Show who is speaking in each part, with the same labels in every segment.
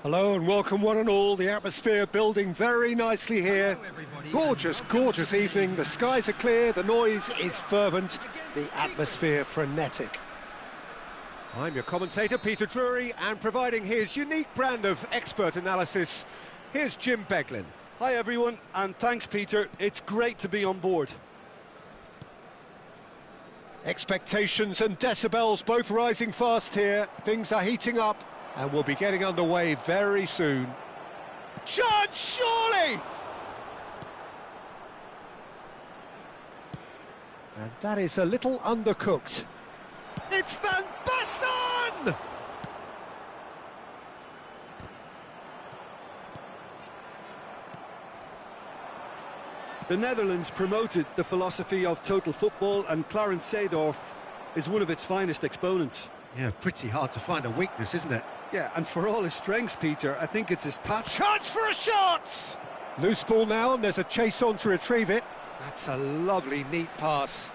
Speaker 1: Hello and welcome one and all. The atmosphere building very nicely here. Gorgeous, gorgeous evening. The skies are clear, the noise is fervent, the atmosphere frenetic. I'm your commentator, Peter Drury, and providing his unique brand of expert analysis, here's Jim Beglin.
Speaker 2: Hi everyone, and thanks Peter. It's great to be on board.
Speaker 1: Expectations and decibels both rising fast here. Things are heating up. And we'll be getting underway very soon. Chance, surely! And that is a little undercooked. It's Van Basten!
Speaker 2: The Netherlands promoted the philosophy of total football, and Clarence Seedorf is one of its finest exponents.
Speaker 1: Yeah, pretty hard to find a weakness, isn't it?
Speaker 2: Yeah, and for all his strengths, Peter, I think it's his pass.
Speaker 1: Chance for a shot! Loose ball now, and there's a chase on to retrieve it. That's a lovely, neat pass.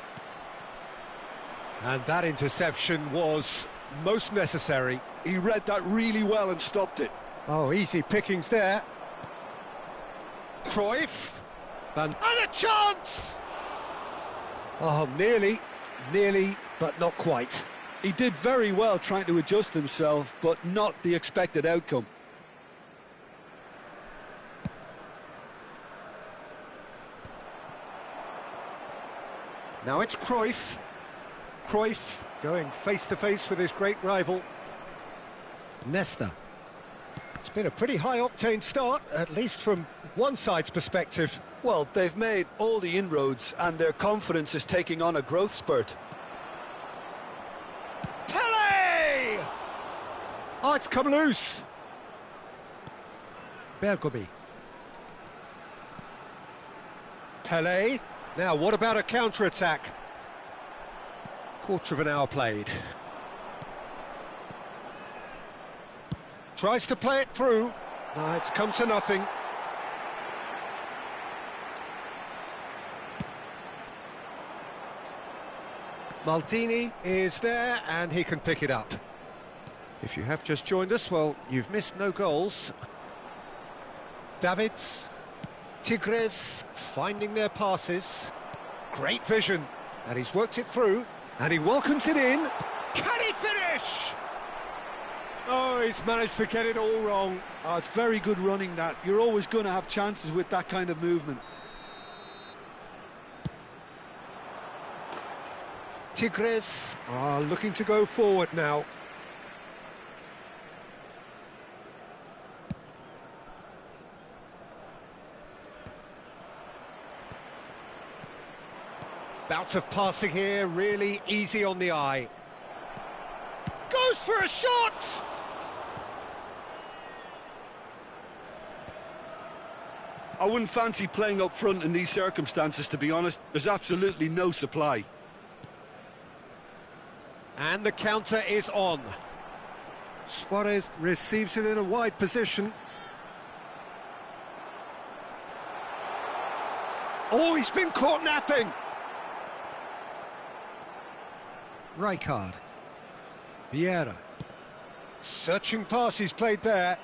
Speaker 1: And that interception was most necessary.
Speaker 2: He read that really well and stopped it.
Speaker 1: Oh, easy pickings there. Cruyff. And a chance! Oh, nearly, but not quite.
Speaker 2: He did very well trying to adjust himself, but not the expected outcome.
Speaker 1: Now it's Cruyff. Cruyff going face-to-face with his great rival. Nesta. It's been a pretty high-octane start, at least from one side's perspective.
Speaker 2: Well, they've made all the inroads, and their confidence is taking on a growth spurt.
Speaker 1: Oh, it's come loose. Bergobi. Pelé. Now, what about a counter-attack? Quarter of an hour played. Tries to play it through. It's come to nothing. Maldini is there, and he can pick it up. If you have just joined us, well, you've missed no goals. Davids, Tigres finding their passes. Great vision, and he's worked it through, and he welcomes it in. Can he finish? Oh, he's managed to get it all wrong.
Speaker 2: Oh, it's very good running, that. You're always going to have chances with that kind of movement.
Speaker 1: Tigres are looking to go forward now. Bout of passing here, really easy on the eye. Goes for a shot!
Speaker 2: I wouldn't fancy playing up front in these circumstances, to be honest. There's absolutely no supply.
Speaker 1: And the counter is on. Suarez receives it in a wide position. Oh, he's been caught napping! Rijkaard. Vieira. Searching pass he's played there.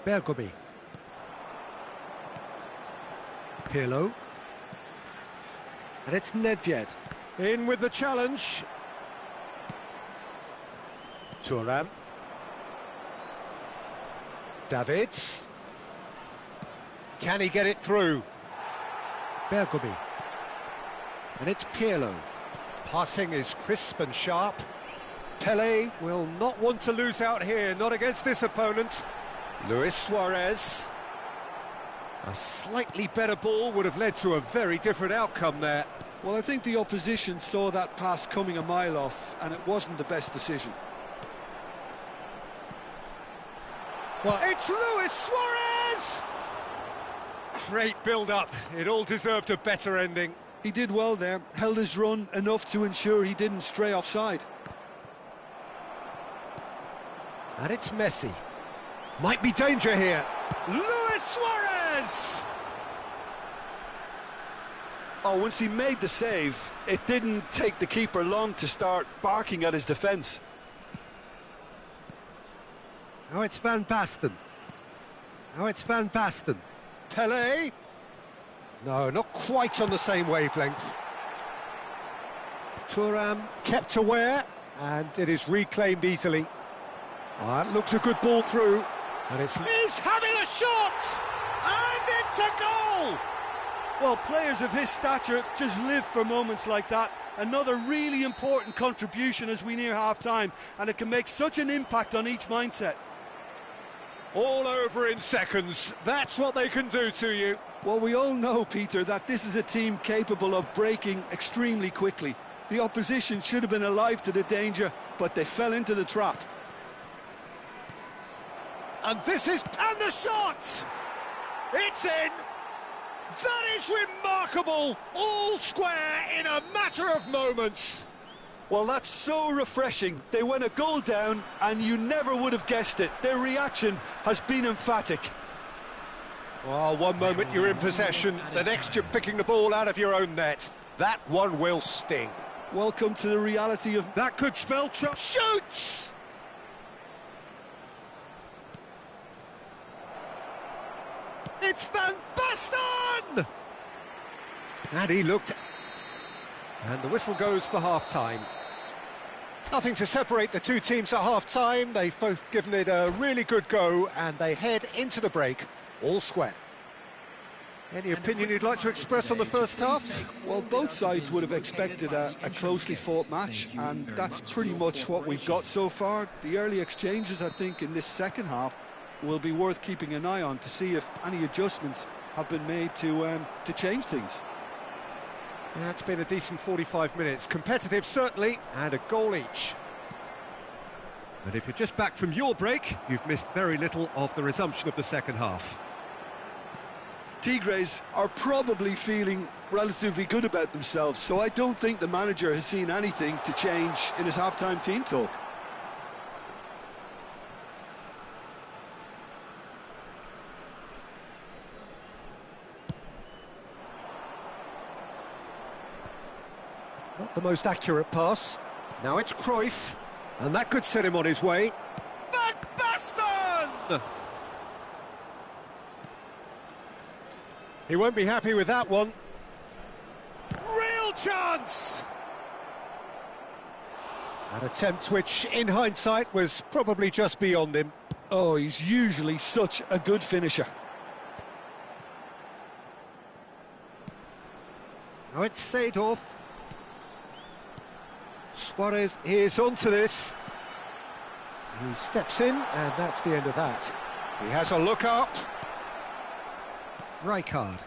Speaker 1: Bergobi. Pirlo. And it's Nedved. In with the challenge. Thuram. Davids. Can he get it through? Bergobi. And it's Pirlo. Passing is crisp and sharp. Pelé will not want to lose out here, not against this opponent. Luis Suarez. A slightly better ball would have led to a very different outcome there.
Speaker 2: Well, I think the opposition saw that pass coming a mile off, and it wasn't the best decision.
Speaker 1: Well, it's Luis Suarez! Great build-up. It all deserved a better ending.
Speaker 2: He did well there, held his run enough to ensure he didn't stray offside.
Speaker 1: And it's Messi. Might be danger here. Luis Suarez!
Speaker 2: Oh, once he made the save, it didn't take the keeper long to start barking at his defence.
Speaker 1: Now it's Van Basten. Now it's Van Basten. Pele? No, not quite on the same wavelength. Thuram kept aware, and it is reclaimed easily. Oh, that looks a good ball through. And he's having a shot! And it's a goal!
Speaker 2: Well, players of his stature just live for moments like that. Another really important contribution as we near half-time, and it can make such an impact on each mindset.
Speaker 1: All over in seconds. That's what they can do to you.
Speaker 2: Well, we all know, Peter, that this is a team capable of breaking extremely quickly. The opposition should have been alive to the danger, but they fell into the trap.
Speaker 1: And and the shot! It's in! That is remarkable! All square in a matter of moments.
Speaker 2: Well, that's so refreshing. They went a goal down, and you never would have guessed it. Their reaction has been emphatic.
Speaker 1: Well, one moment you're in possession, the next you're picking the ball out of your own net. That one will sting.
Speaker 2: Welcome to the reality of...
Speaker 1: That could spell trouble. Shoots! It's Van Basten! And he looked... And the whistle goes for half-time. Nothing to separate the two teams at half-time. They've both given it a really good go, and they head into the break all square. Any opinion you'd like to express on the first half?
Speaker 2: Well, both sides would have expected a closely fought match, and that's pretty much what we've got so far. The early exchanges, I think, in this second half will be worth keeping an eye on to see if any adjustments have been made to change things.
Speaker 1: Yeah, it's been a decent 45 minutes. Competitive, certainly, and a goal each. But if you're just back from your break, you've missed very little of the resumption of the second half.
Speaker 2: Tigres are probably feeling relatively good about themselves, so I don't think the manager has seen anything to change in his half-time team talk.
Speaker 1: Not the most accurate pass. Now it's Cruyff, and that could set him on his way. Van Basten! He won't be happy with that one. Real chance! An attempt which, in hindsight, was probably just beyond him.
Speaker 2: Oh, he's usually such a good finisher.
Speaker 1: Now it's Seedorf. Suarez is onto this. He steps in, and that's the end of that. He has a look up. Rijkaard.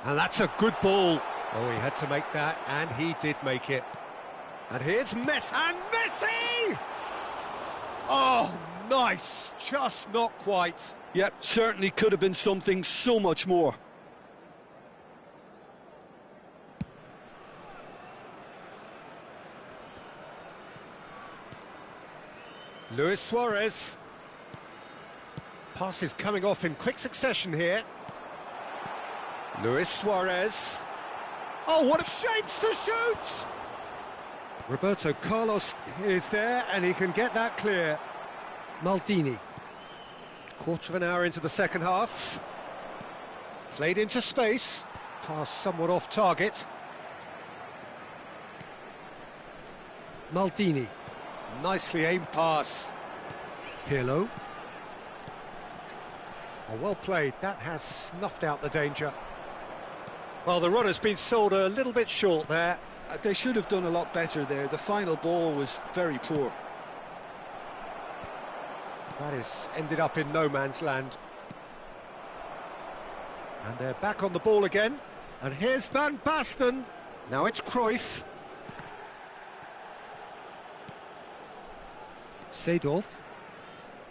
Speaker 1: And that's a good ball. Oh, he had to make that, and he did make it. And here's Messi. And Messi! Oh, nice. Just not quite.
Speaker 2: Yep, certainly could have been something so much more.
Speaker 1: Luis Suarez. Passes coming off in quick succession here. Luis Suarez. Oh, what a shapes to shoot! Roberto Carlos is there, and he can get that clear. Maldini. Quarter of an hour into the second half. Played into space. Pass somewhat off target. Maldini. Nicely aimed pass. Pirlo. Oh, well played. That has snuffed out the danger. Well, the runner's been sold a little bit short there.
Speaker 2: They should have done a lot better there. The final ball was very poor.
Speaker 1: That has ended up in no man's land. And they're back on the ball again. And here's Van Basten. Now it's Cruyff. Seedorf.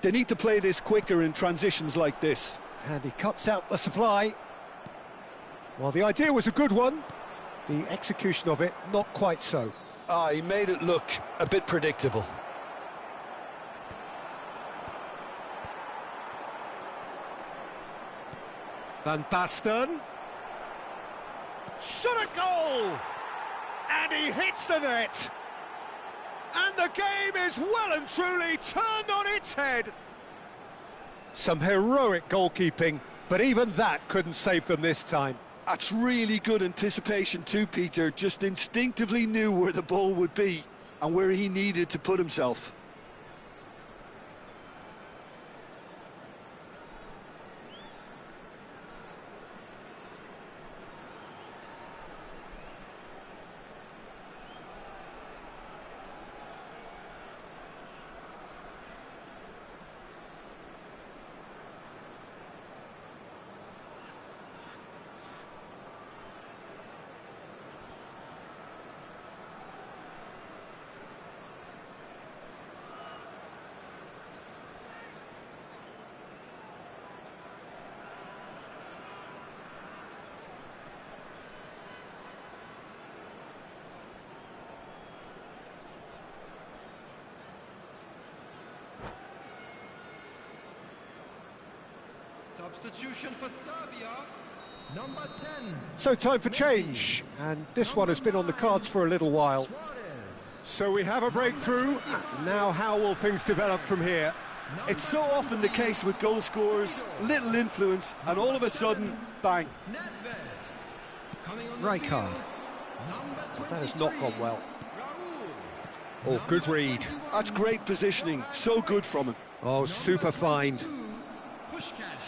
Speaker 2: They need to play this quicker in transitions like this.
Speaker 1: And he cuts out the supply. Well, the idea was a good one. The execution of it, not quite so.
Speaker 2: He made it look a bit predictable.
Speaker 1: Van Basten. Shot a goal! And he hits the net! And the game is well and truly turned on its head! Some heroic goalkeeping, but even that couldn't save them this time.
Speaker 2: That's really good anticipation too, Peter. Just instinctively knew where the ball would be and where he needed to put himself.
Speaker 3: Substitution for Serbia, number 10.
Speaker 1: So time for change, and this one has been on the cards for a little while. So we have a breakthrough. Now how will things develop from here?
Speaker 2: It's so often the case with goal scorers, little influence, and all of a sudden, bang.
Speaker 1: Rijkaard. That has not gone well. Oh, good read.
Speaker 2: That's great positioning, so good from him.
Speaker 1: Oh, super find.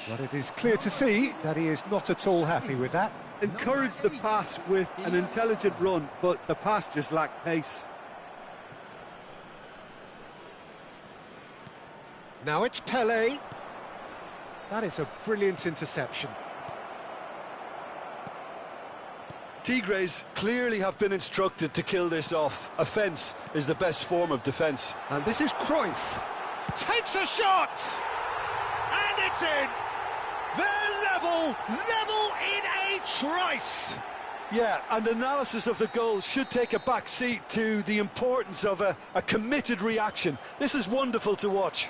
Speaker 1: But it is clear to see that he is not at all happy with that.
Speaker 2: Encouraged the pass with an intelligent run, but the pass just lacked pace.
Speaker 1: Now it's Pele. That is a brilliant interception.
Speaker 2: Tigres clearly have been instructed to kill this off. Offence is the best form of defence.
Speaker 1: And this is Cruyff. Takes a shot! And it's in! They're level in a trice!
Speaker 2: Yeah, and analysis of the goal should take a back seat to the importance of a committed reaction. This is wonderful to watch.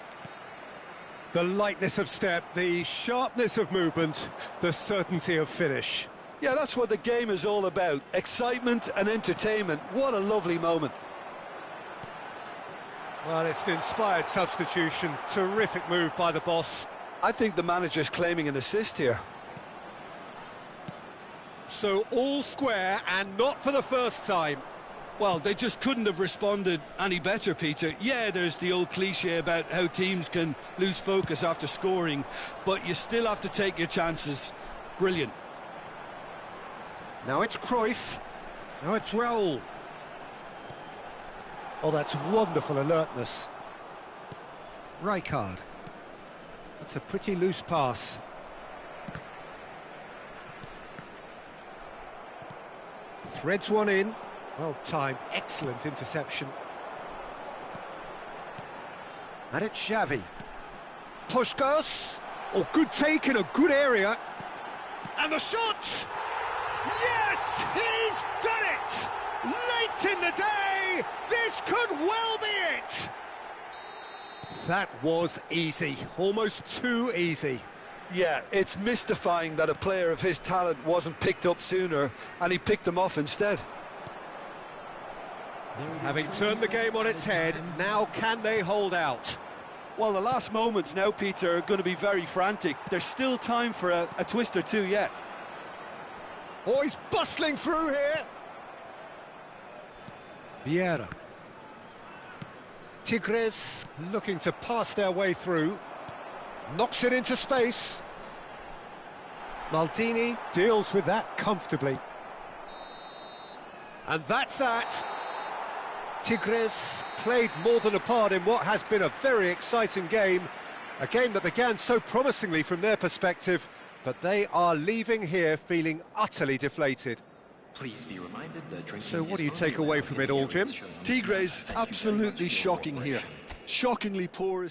Speaker 1: The lightness of step, the sharpness of movement, the certainty of finish.
Speaker 2: Yeah, that's what the game is all about. Excitement and entertainment. What a lovely moment.
Speaker 1: Well, it's an inspired substitution. Terrific move by the boss.
Speaker 2: I think the manager's claiming an assist here.
Speaker 1: So all square, and not for the first time.
Speaker 2: Well, they just couldn't have responded any better, Peter. Yeah, there's the old cliche about how teams can lose focus after scoring, but you still have to take your chances. Brilliant.
Speaker 1: Now it's Cruyff. Now it's Raul. Oh, that's wonderful alertness. Rijkaard. That's a pretty loose pass. Threads one in. Well timed, excellent interception. And it's Xavi. Puskás. Oh, good take in a good area. And the shot! Yes, he's done it! Late in the day, this could well be it! That was easy, almost too easy.
Speaker 2: Yeah, it's mystifying that a player of his talent wasn't picked up sooner, and he picked them off instead.
Speaker 1: Having turned the game on its head, now can they hold out?
Speaker 2: Well, the last moments now, Peter, are going to be very frantic. There's still time for a twist or two yet.
Speaker 1: Oh, he's bustling through here. Vieira. Tigres looking to pass their way through. Knocks it into space. Maldini deals with that comfortably. And that's that. Tigres played more than a part in what has been a very exciting game. A game that began so promisingly from their perspective, but they are leaving here feeling utterly deflated.
Speaker 3: Please be reminded that drinking.
Speaker 1: So what do you take away from it all, Jim?
Speaker 2: Tigres absolutely shocking here. Shockingly poor.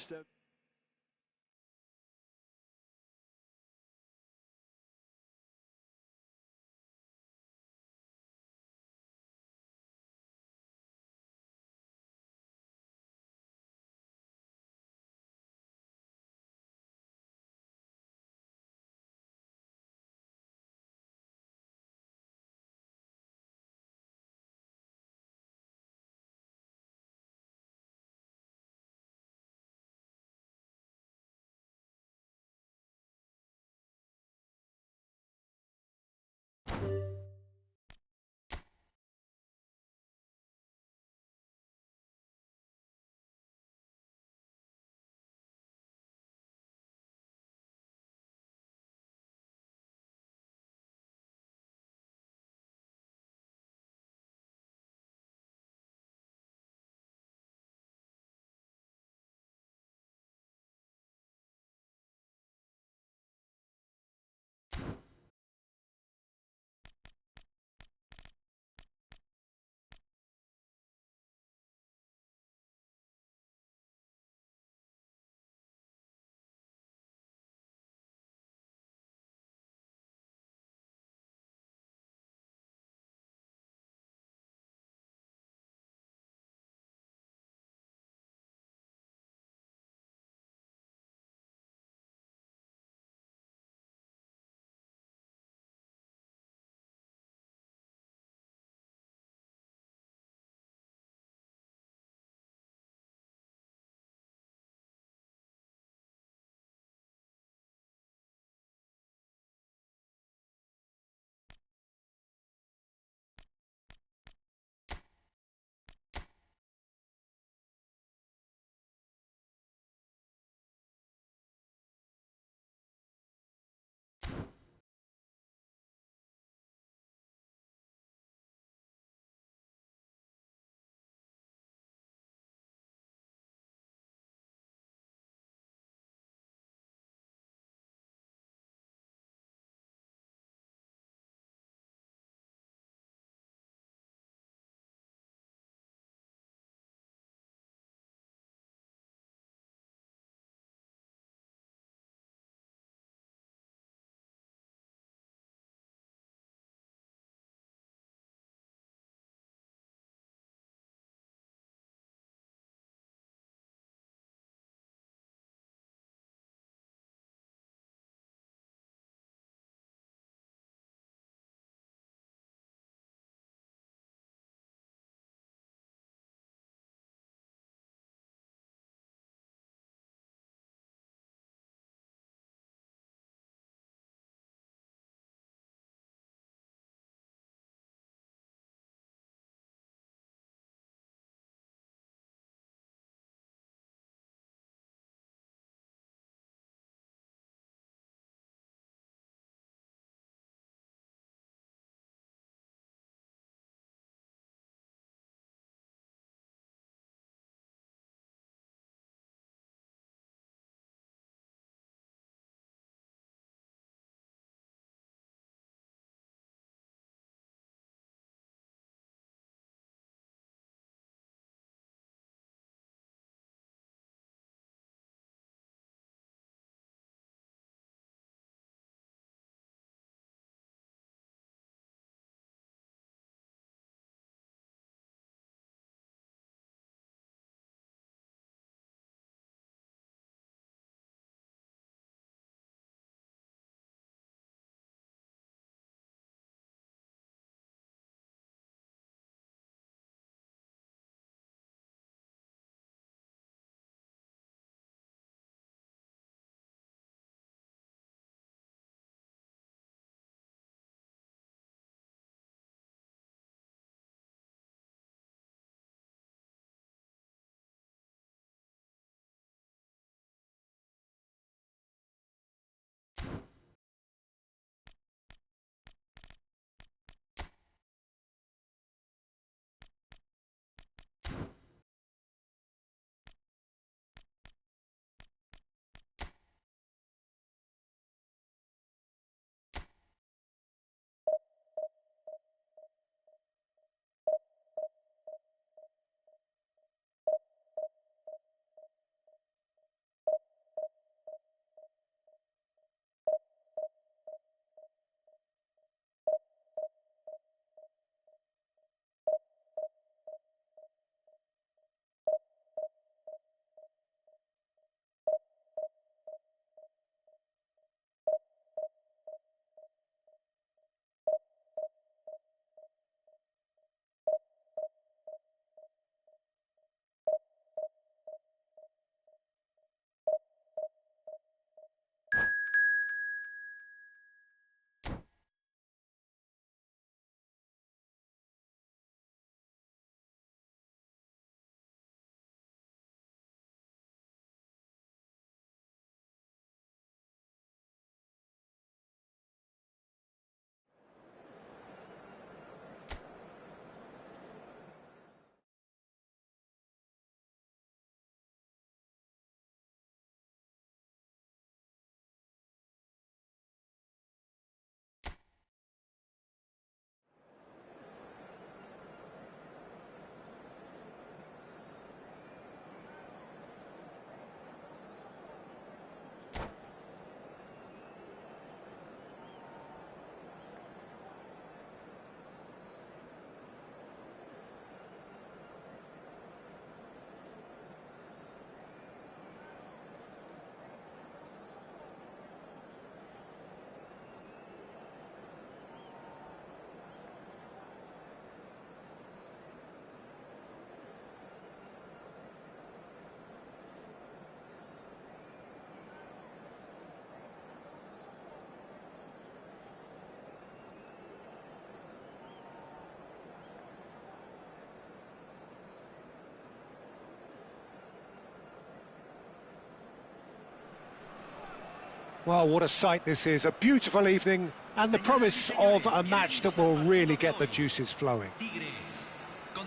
Speaker 1: Well, what a sight this is. A beautiful evening and the promise of a match that will really get the juices flowing.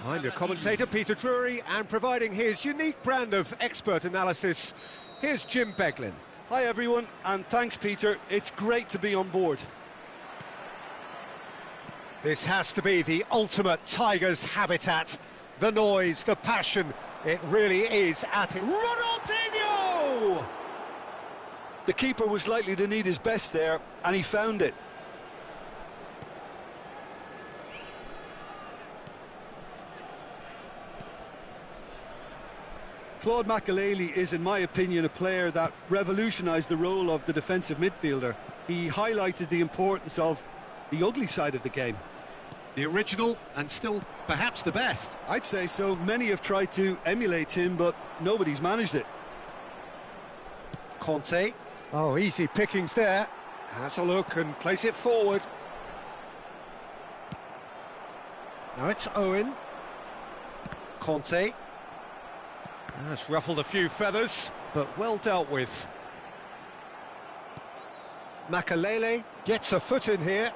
Speaker 1: I'm your commentator, Peter Drury, and providing his unique brand of expert analysis, here's Jim Beglin.
Speaker 2: Hi everyone, and thanks Peter. It's great to be on board.
Speaker 1: This has to be the ultimate Tigers habitat. The noise, the passion, it really is at it.
Speaker 2: Ronaldinho! The keeper was likely to need his best there, and he found it. Claude Makelele is, in my opinion, a player that revolutionised the role of the defensive midfielder. He highlighted the importance of the ugly side of the game.
Speaker 1: The original, and still perhaps the best.
Speaker 2: I'd say so. Many have tried to emulate him, but nobody's managed it.
Speaker 1: Conte. Oh, easy pickings there. Has a look and plays it forward. Now it's Owen. Conte. That's ruffled a few feathers, but well dealt with. Makelele gets a foot in here.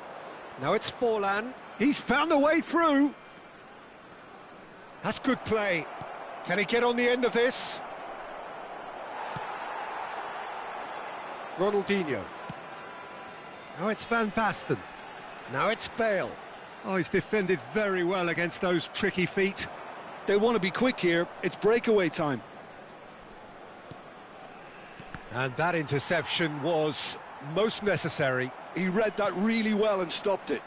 Speaker 1: Now it's Forlan. He's found a way through. That's good play. Can he get on the end of this? Ronaldinho. Now it's Van Basten. Now it's Bale. Oh, he's defended very well against those tricky feet.
Speaker 2: They want to be quick here. It's breakaway time.
Speaker 1: And that interception was most necessary.
Speaker 2: He read that really well and stopped it.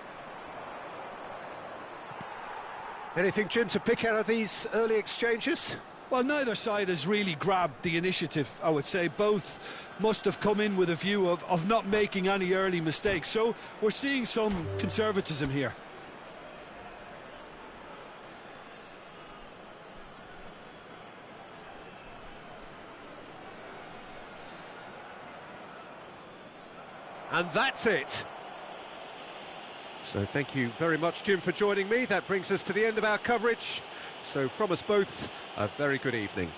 Speaker 1: Anything, Jim, to pick out of these early exchanges?
Speaker 2: Well, neither side has really grabbed the initiative, I would say. Both must have come in with a view of not making any early mistakes. So we're seeing some conservatism here.
Speaker 1: And that's it. So thank you very much, Jim, for joining me. That brings us to the end of our coverage. So from us both, a very good evening.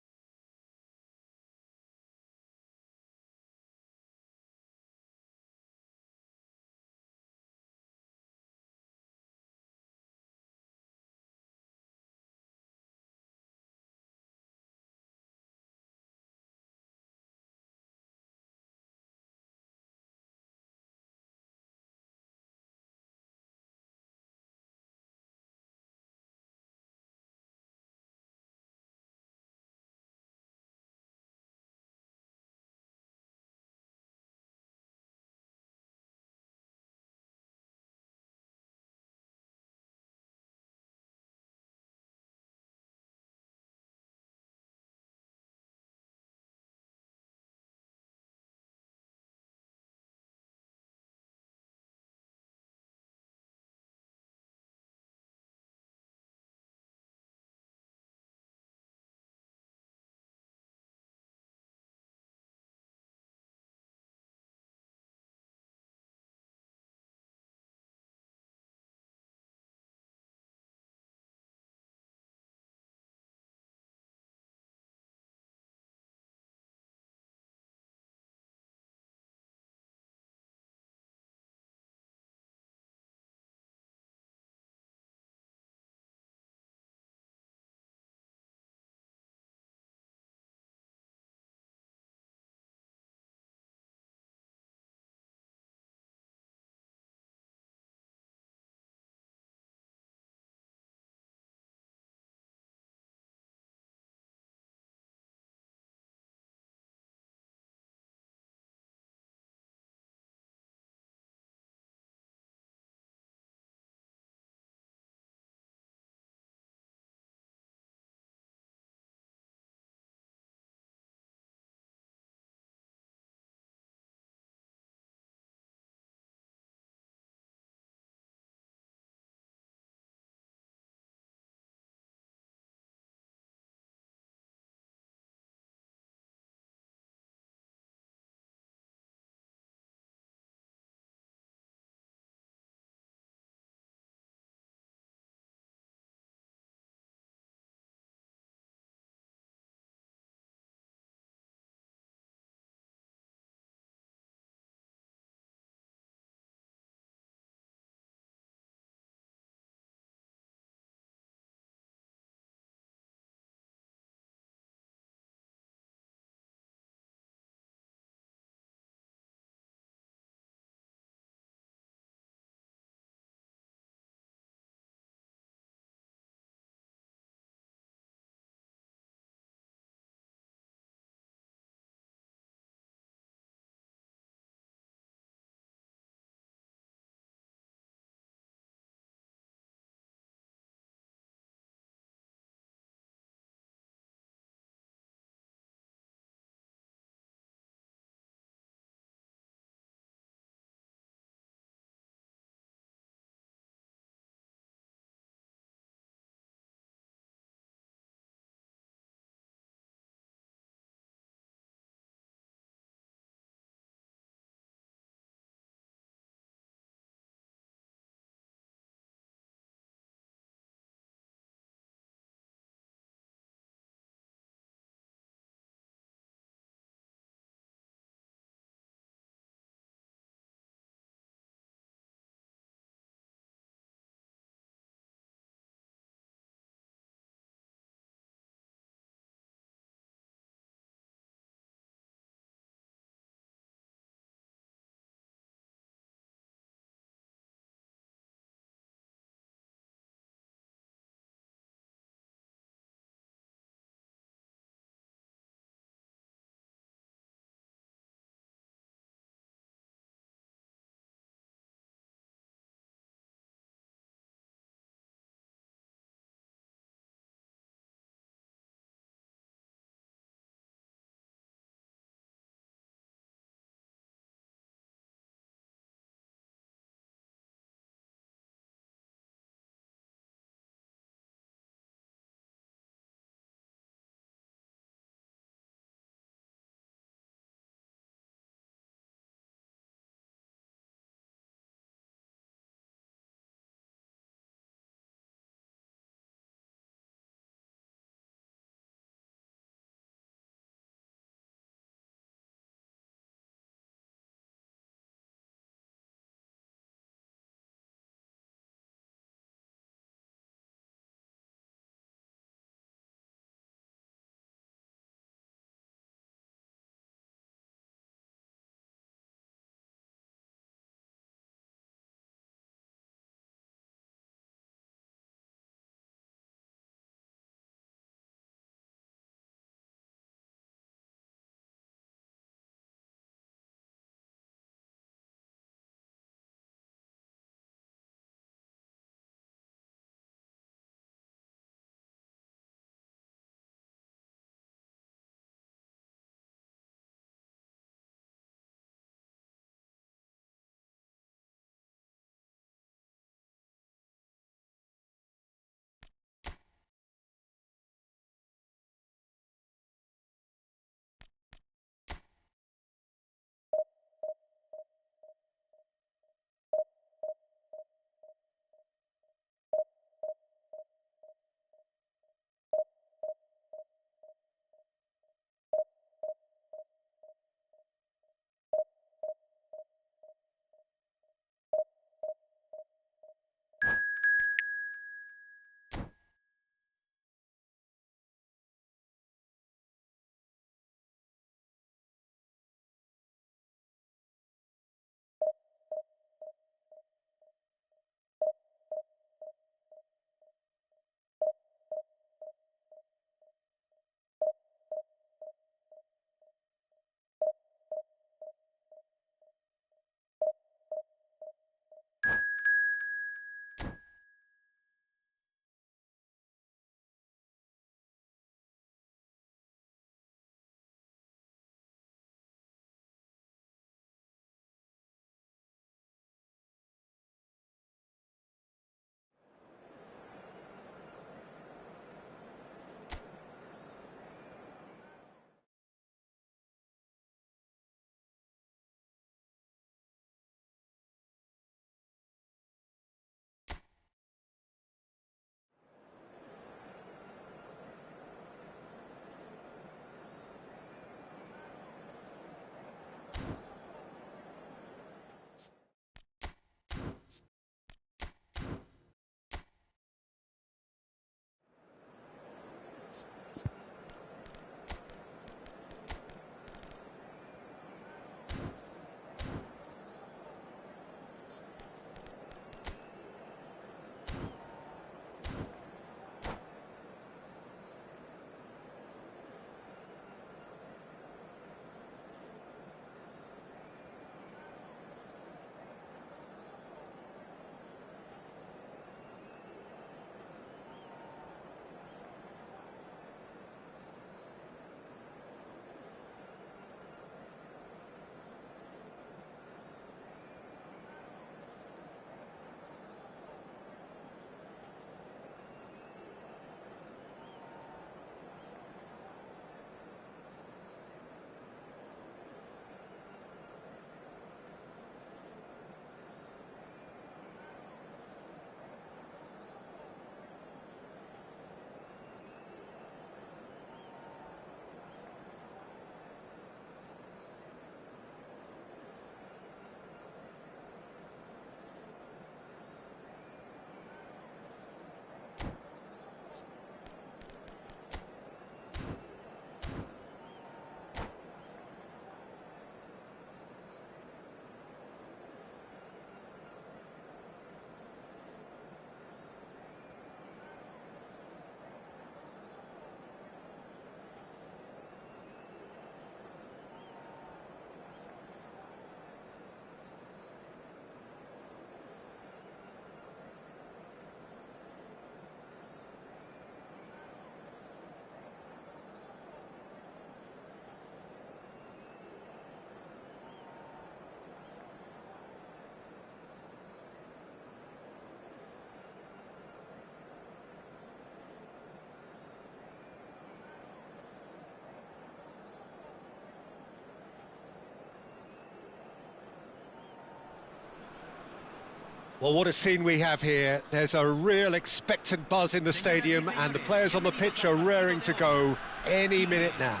Speaker 1: Well, what a scene we have here. There's a real expectant buzz in the stadium, and the players on the pitch are raring to go any minute now.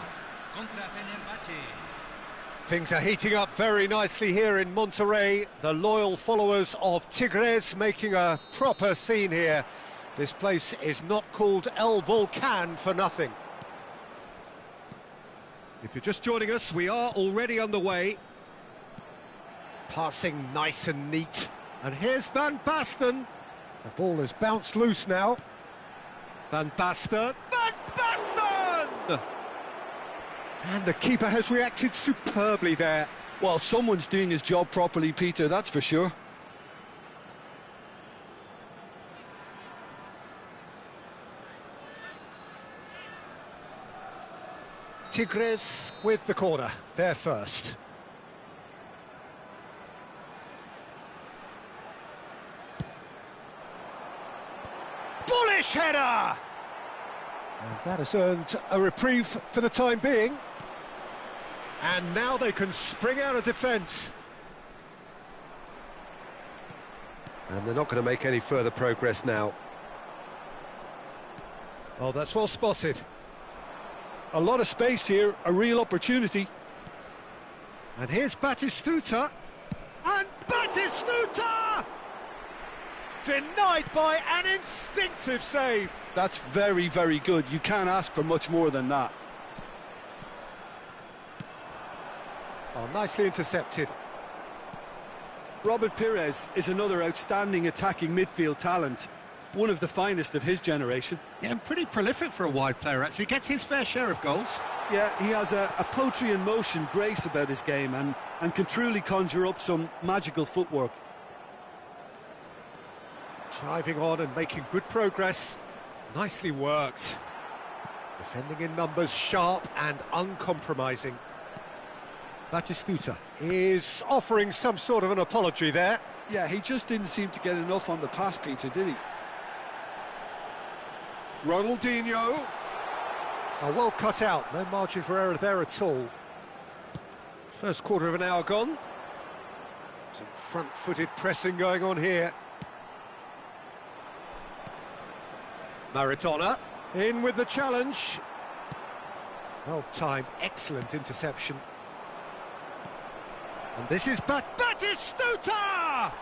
Speaker 1: Things are heating up very nicely here in Monterrey. The loyal followers of Tigres making a proper scene here. This place is not called El Volcan for nothing. If you're just joining us, we are already underway. Passing nice and neat. And here's Van Basten. The ball has bounced loose now. Van Basten. Van Basten! And the keeper has reacted superbly there.
Speaker 2: Well, someone's doing his job properly, Peter, that's for sure.
Speaker 1: Tigres with the corner, there first. Bullish header! And that has earned a reprieve for the time being. And now they can spring out of defence. And they're not going to make any further progress now. Oh, that's well spotted.
Speaker 2: A lot of space here, a real opportunity.
Speaker 1: And here's Batistuta. And Batistuta! Denied by an instinctive save.
Speaker 2: That's very, very good. You can't ask for much more than that.
Speaker 1: Oh, nicely intercepted.
Speaker 2: Robert Pires is another outstanding attacking midfield talent. One of the finest of his generation.
Speaker 1: Yeah, and pretty prolific for a wide player, actually. Gets his fair share of goals.
Speaker 2: Yeah, he has a poetry in motion grace about his game and can truly conjure up some magical footwork.
Speaker 1: Driving on and making good progress. Nicely worked. Defending in numbers, sharp and uncompromising. Batistuta is offering some sort of an apology there.
Speaker 2: Yeah, he just didn't seem to get enough on the pass, Peter, did he?
Speaker 1: Ronaldinho. Oh, well cut out, no margin for error there at all. First quarter of an hour gone. Some front-footed pressing going on here. Maradona in with the challenge. Well timed, excellent interception. And this is Batistuta!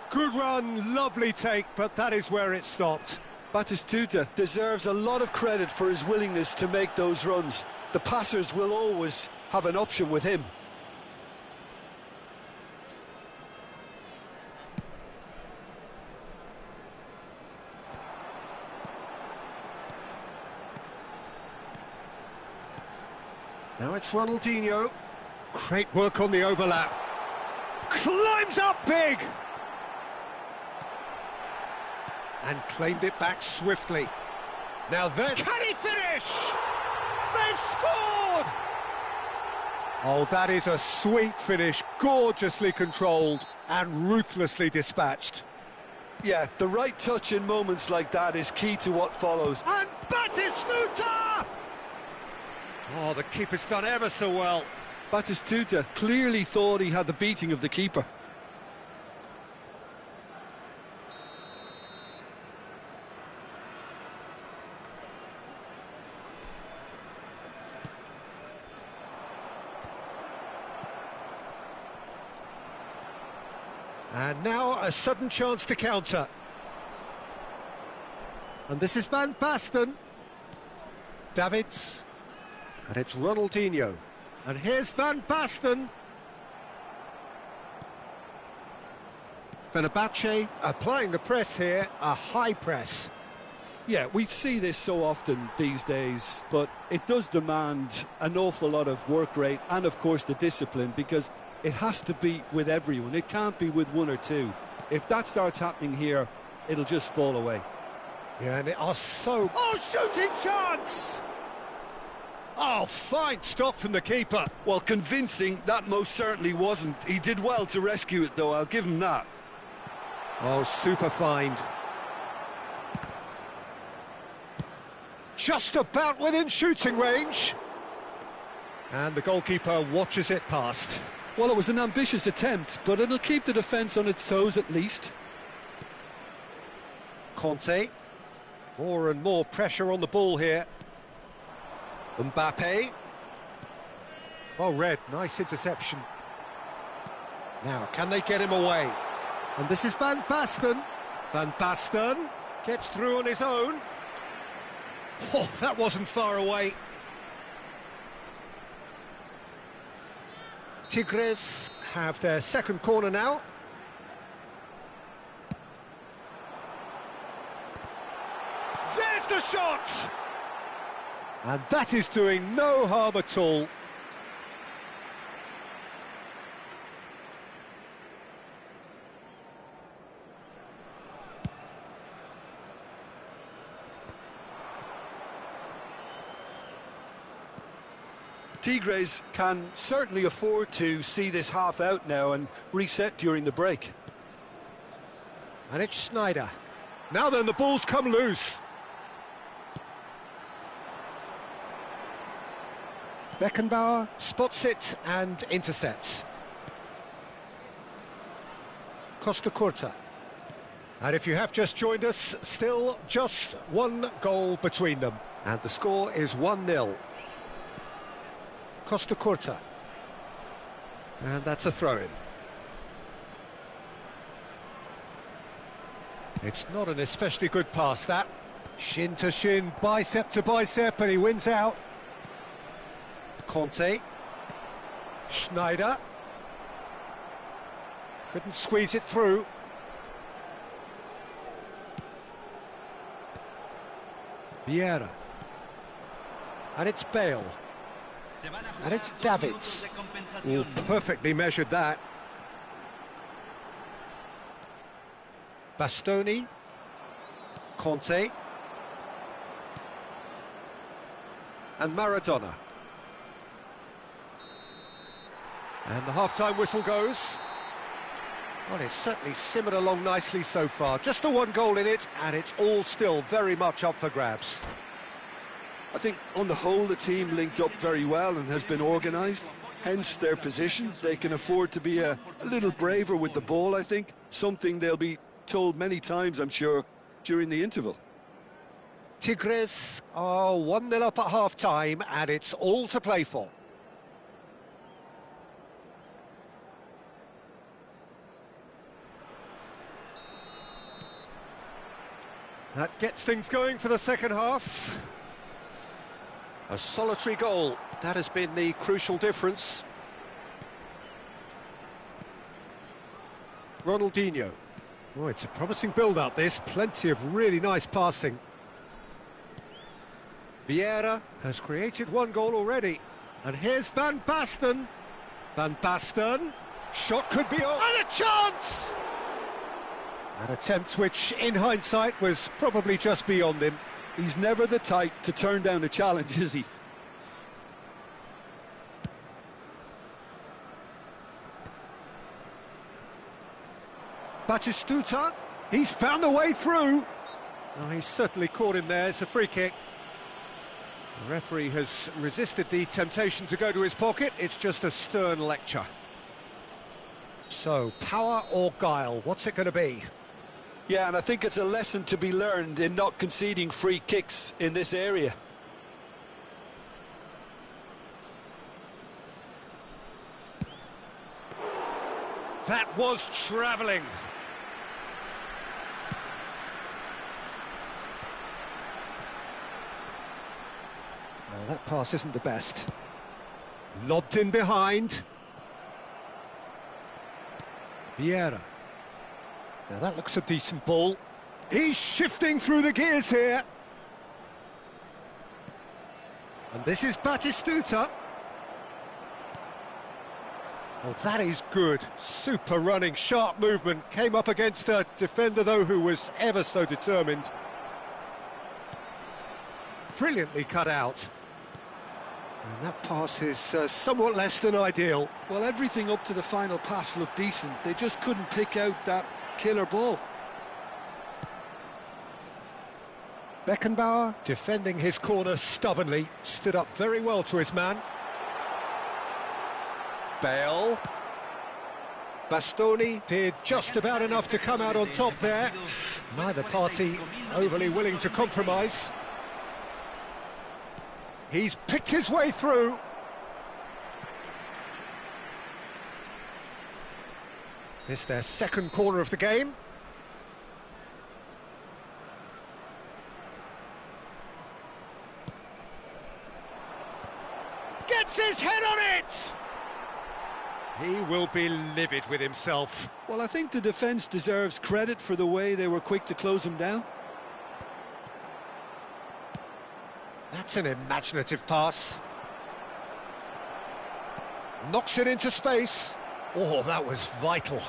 Speaker 1: Good run, lovely take, but that is where it stopped.
Speaker 2: Batistuta deserves a lot of credit for his willingness to make those runs. The passers will always have an option with him.
Speaker 1: Now it's Ronaldinho. Great work on the overlap. Climbs up big! And claimed it back swiftly. Now then, can he finish? They've scored! Oh, that is a sweet finish, gorgeously controlled and ruthlessly dispatched.
Speaker 2: Yeah, the right touch in moments like that is key to what follows.
Speaker 1: And Batistuta! Oh, the keeper's done ever so well.
Speaker 2: Batistuta clearly thought he had the beating of the keeper.
Speaker 1: And now a sudden chance to counter. And this is Van Basten. Davids. And it's Ronaldinho. And here's Van Basten. Fenerbahce applying the press here, a high press.
Speaker 2: Yeah, we see this so often these days, but it does demand an awful lot of work rate and, of course, the discipline, because it has to be with everyone. It can't be with one or two. If that starts happening here, it'll just fall away.
Speaker 1: Yeah, and it are so... Oh, shooting chance! Oh, fine stop from the keeper.
Speaker 2: Well, convincing, that most certainly wasn't. He did well to rescue it, though, I'll give him that.
Speaker 1: Oh, super find. Just about within shooting range. And the goalkeeper watches it past.
Speaker 2: Well, it was an ambitious attempt, but it'll keep the defence on its toes at least.
Speaker 1: Conte. More and more pressure on the ball here. Mbappe. Well read, nice interception. Now, can they get him away? And this is Van Basten. Van Basten gets through on his own. Oh, that wasn't far away. Tigres have their second corner now. There's the shot! And that is doing no harm at all.
Speaker 2: Tigres can certainly afford to see this half out now and reset during the break.
Speaker 1: And it's Schneider. Now then, the ball's come loose. Beckenbauer spots it and intercepts. Costa Curta. And if you have just joined us, still just one goal between them. And the score is 1-0. Costa Curta. And that's a throw-in. It's not an especially good pass, that. Shin to shin, bicep to bicep, and he wins out. Conte. Schneider. Couldn't squeeze it through. Vieira. And it's Bale. And it's Davids. Oh, perfectly measured that. Bastoni. Conte. And Maradona. And the half-time whistle goes. Well, it's certainly simmered along nicely so far. Just the one goal in it, and it's all still very much up for grabs.
Speaker 2: I think on the whole the team linked up very well and has been organised, hence their position. They can afford to be a little braver with the ball, I think, something they'll be told many times, I'm sure, during the interval.
Speaker 1: Tigres are 1-0 up at half-time, and it's all to play for. That gets things going for the second half. A solitary goal, that has been the crucial difference. Ronaldinho. Oh, it's a promising build-up, this. Plenty of really nice passing. Vieira has created one goal already. And here's Van Basten. Van Basten. Shot could be on. And a chance! An attempt which, in hindsight, was probably just beyond him.
Speaker 2: He's never the type to turn down a challenge, is he?
Speaker 1: Batistuta, he's found a way through. Oh, he's certainly caught him there. It's a free kick. The referee has resisted the temptation to go to his pocket. It's just a stern lecture. So, power or guile, what's it going to be?
Speaker 2: Yeah, and I think it's a lesson to be learned in not conceding free kicks in this area.
Speaker 1: That was travelling. Well, that pass isn't the best. Lobbed in behind. Vieira. Now that looks a decent ball. He's shifting through the gears here. And this is Batistuta. Oh, that is good. Super running, sharp movement. Came up against a defender, though, who was ever so determined. Brilliantly cut out. And that pass is somewhat less than ideal.
Speaker 2: Well, everything up to the final pass looked decent. They just couldn't pick out that killer ball.
Speaker 1: Beckenbauer, defending his corner stubbornly, stood up very well to his man. Bale, Bastoni did just about enough to come out on top there. Neither party overly willing to compromise. He's picked his way through. This their second corner of the game. Gets his head on it! He will be livid with himself.
Speaker 2: Well, I think the defence deserves credit for the way they were quick to close him down.
Speaker 1: That's an imaginative pass. Knocks it into space. Oh, that was vital.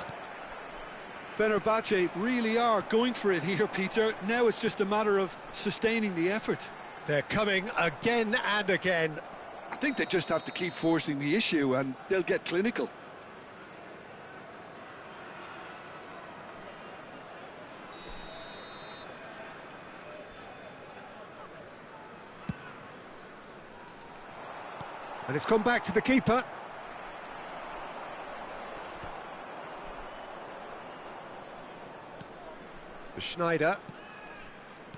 Speaker 2: Fenerbahce really are going for it here, Peter. Now it's just a matter of sustaining the effort.
Speaker 1: They're coming again and again.
Speaker 2: I think they just have to keep forcing the issue and they'll get clinical.
Speaker 1: And it's come back to the keeper. Schneider.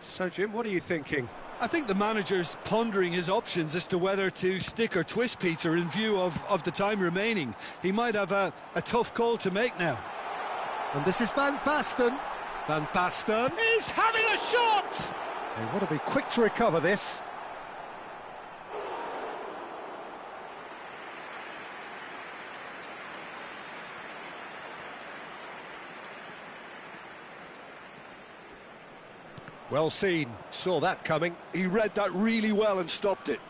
Speaker 1: So, Jim, what are you thinking?
Speaker 2: I think the manager's pondering his options as to whether to stick or twist, Peter, in view of the time remaining. He might have a tough call to make now.
Speaker 1: And this is Van Basten. Van Basten is having a shot! They want to be quick to recover this. Well seen, saw that coming.
Speaker 2: He read that really well and stopped it.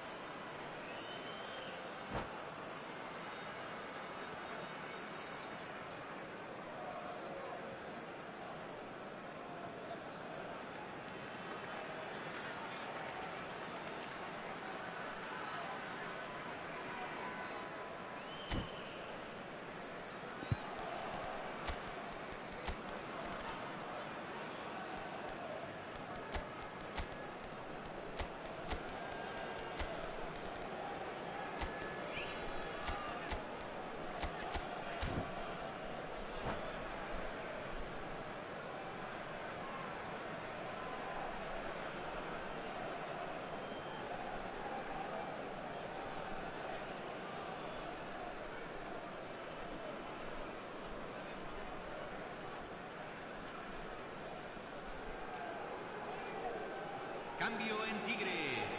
Speaker 3: Cambio en Tigres.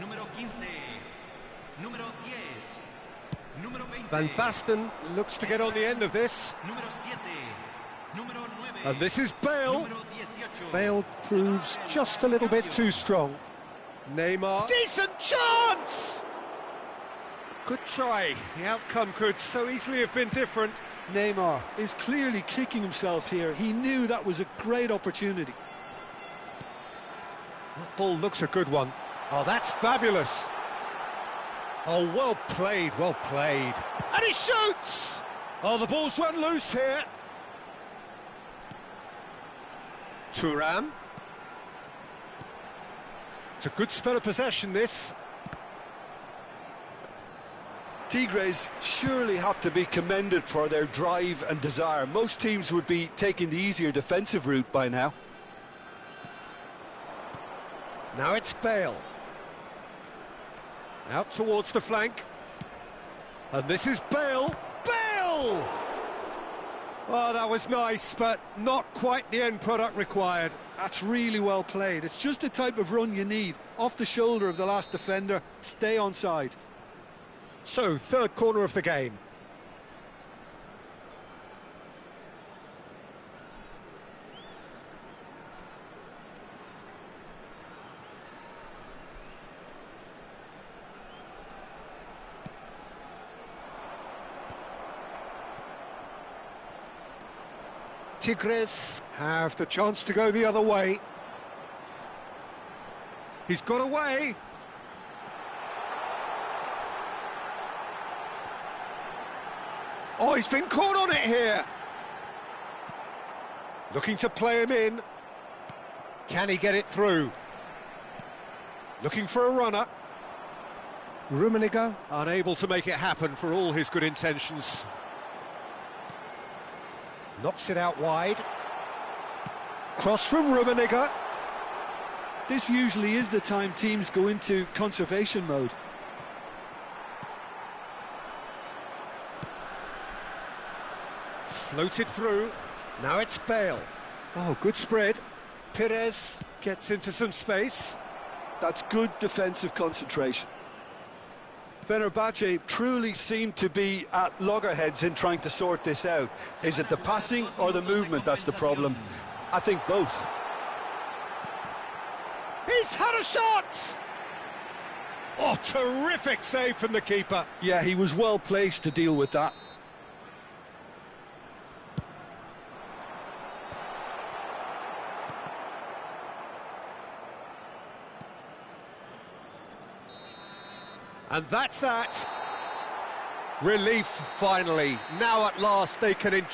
Speaker 3: Número 15. Número 10. Número 20.
Speaker 1: Van Basten looks to get on the end of this.
Speaker 3: Número 7. Número 9.
Speaker 1: And this is Bale.
Speaker 3: Número 18.
Speaker 1: Bale proves just a little bit too strong. Neymar. Decent chance! Good try. The outcome could so easily have been different.
Speaker 2: Neymar is clearly kicking himself here. He knew that was a great opportunity.
Speaker 1: That ball looks a good one. Oh, that's fabulous. Oh, well played, well played. And he shoots! Oh, the ball's run loose here. Thuram. It's a good spell of possession, this.
Speaker 2: Tigres surely have to be commended for their drive and desire. Most teams would be taking the easier defensive route by now.
Speaker 1: Now it's Bale. Out towards the flank. And this is Bale. Bale! Oh, that was nice, but not quite the end product required.
Speaker 2: That's really well played. It's just the type of run you need. Off the shoulder of the last defender, stay onside.
Speaker 1: So, third corner of the game. Tigres have the chance to go the other way. He's got away. Oh, he's been caught on it here. Looking to play him in. Can he get it through? Looking for a runner. Rummenigge unable to make it happen for all his good intentions. Knocks it out wide. Cross from Rummenigge.
Speaker 2: This usually is the time teams go into conservation mode.
Speaker 1: Floated through. Now it's Bale. Oh, good spread. Perez gets into some space.
Speaker 2: That's good defensive concentration. Fenerbahce truly seem to be at loggerheads in trying to sort this out. Is it the passing or the movement that's the problem? I think both.
Speaker 1: He's had a shot! Oh, terrific save from the keeper.
Speaker 2: Yeah, he was well placed to deal with that.
Speaker 1: And that's that. Relief, finally. Now at last they can enjoy